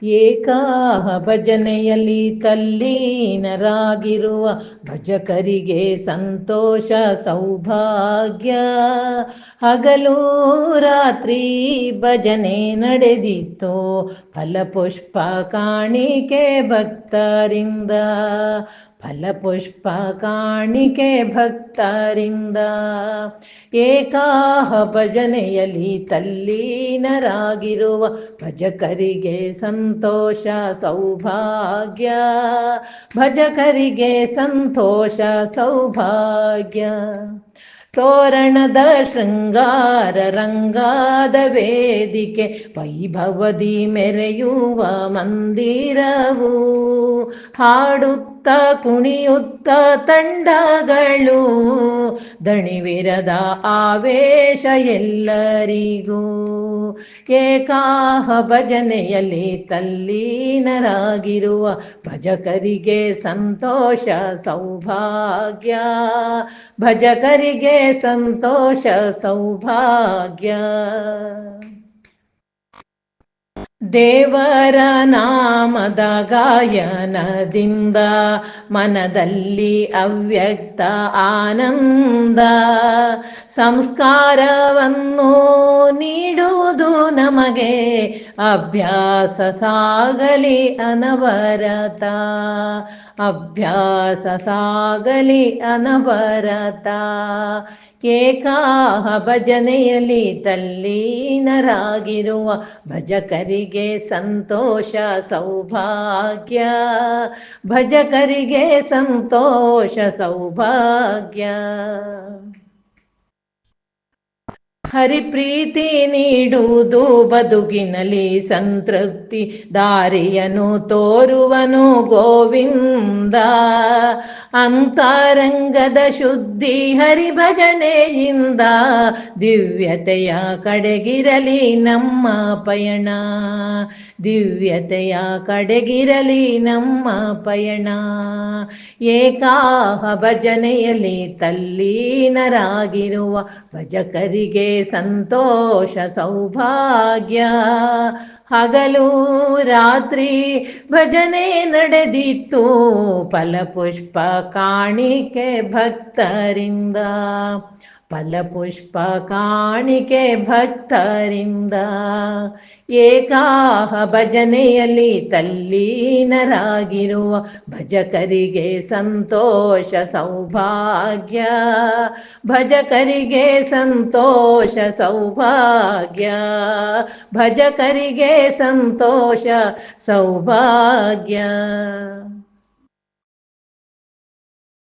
ಏಕಾಹ ಭಜನೆಯಲ್ಲಿ ತಲ್ಲೀನರಾಗಿರುವ ಭಜಕರಿಗೆ ಸಂತೋಷ ಸೌಭಾಗ್ಯ. ಹಗಲು ರಾತ್ರಿ ಭಜನೆ ನಡೆದಿತ್ತು, ಫಲಪುಷ್ಪ ಕಾಣಿಕೆ ಭಕ್ತರಿಂದ, ಫಲಪುಷ್ಪ ಕಾಣಿಕೆ ಭಕ್ತರಿಂದ. ಏಕಾಹ ಭಜನೆಯಲ್ಲಿ ತಲ್ಲೀನರಾಗಿರುವ ಭಜಕರಿಗೆ ಸಂತೋಷ ಸೌಭಾಗ್ಯ, ಭಜಕರಿಗೆ ಸಂತೋಷ ಸೌಭಾಗ್ಯ. ತೋರಣದ ಶೃಂಗಾರ ರಂಗಾದ ವೇದಿಕೆ, ವೈಭವದಿ ಮೆರೆಯುವ ಮಂದಿರವು, ಹಾಡುತ್ತ ಕುಣಿಯುತ್ತ ತಂಡಗಳು, ದಣಿವಿರದ ಆವೇಶ ಎಲ್ಲರಿಗೂ. ಏಕಾಹ ಭಜನೆಯಲ್ಲಿ ತಲ್ಲೀನರಾಗಿರುವ ಭಜಕರಿಗೆ ಸಂತೋಷ ಸೌಭಾಗ್ಯ, ಭಜಕರಿಗೆ ಸಂತೋಷ ಸೌಭಾಗ್ಯ. ದೇವರ ನಾಮದ ಗಾಯನದಿಂದ ಮನದಲ್ಲಿ ಅವ್ಯಕ್ತ ಆನಂದ, ಸಂಸ್ಕಾರವನ್ನು ನೀಡುವುದು ನಮಗೆ ಅಭ್ಯಾಸ ಸಾಗಲಿ ಅನವರತ, ಅಭ್ಯಾಸ ಸಾಗಲಿ ಅನವರತ. ಏಕಾಹ ಭಜನೆಯಲ್ಲಿ ತಲ್ಲೀನರಾಗಿರುವ ಭಜಕರಿಗೆ ಸಂತೋಷ ಸೌಭಾಗ್ಯ, ಭಜಕರಿಗೆ ಸಂತೋಷ ಸೌಭಾಗ್ಯ. ಹರಿಪ್ರೀತಿ ನೀಡುವುದು ಬದುಕಿನಲ್ಲಿ ಸಂತೃಪ್ತಿ, ದಾರಿಯನ್ನು ತೋರುವನು ಗೋವಿಂದ. ಅಂತರಂಗದ ಶುದ್ಧಿ ಹರಿಭಜನೆಯಿಂದ, ದಿವ್ಯತೆಯ ಕಡೆಗಿರಲಿ ನಮ್ಮ ಪಯಣ, ದಿವ್ಯತೆಯ ಕಡೆಗಿರಲಿ ನಮ್ಮ ಪಯಣ. ಏಕಾಹ ಭಜನೆಯಲ್ಲಿ ತಲ್ಲೀನರಾಗಿರುವ ಭಜಕರಿಗೆ ಸಂತೋಷ ಸೌಭಾಗ್ಯ, ಹಗಲು ರಾತ್ರಿ ಭಜನೆ ನಡೆದಿತ್ತು, ಫಲಪುಷ್ಪ ಕಾಣಿಕೆ ಭಕ್ತರಿಂದ, ಫಲಪುಷ್ಪ ಕಾಣಿಕೆ ಭಕ್ತರಿಂದ. ಏಕಾಹ ಭಜನೆಯಲ್ಲಿ ತಲ್ಲೀನರಾಗಿರುವ ಭಜಕರಿಗೆ ಸಂತೋಷ ಸೌಭಾಗ್ಯ, ಭಜಕರಿಗೆ ಸಂತೋಷ ಸೌಭಾಗ್ಯ, ಭಜಕರಿಗೆ ಸಂತೋಷ ಸೌಭಾಗ್ಯ.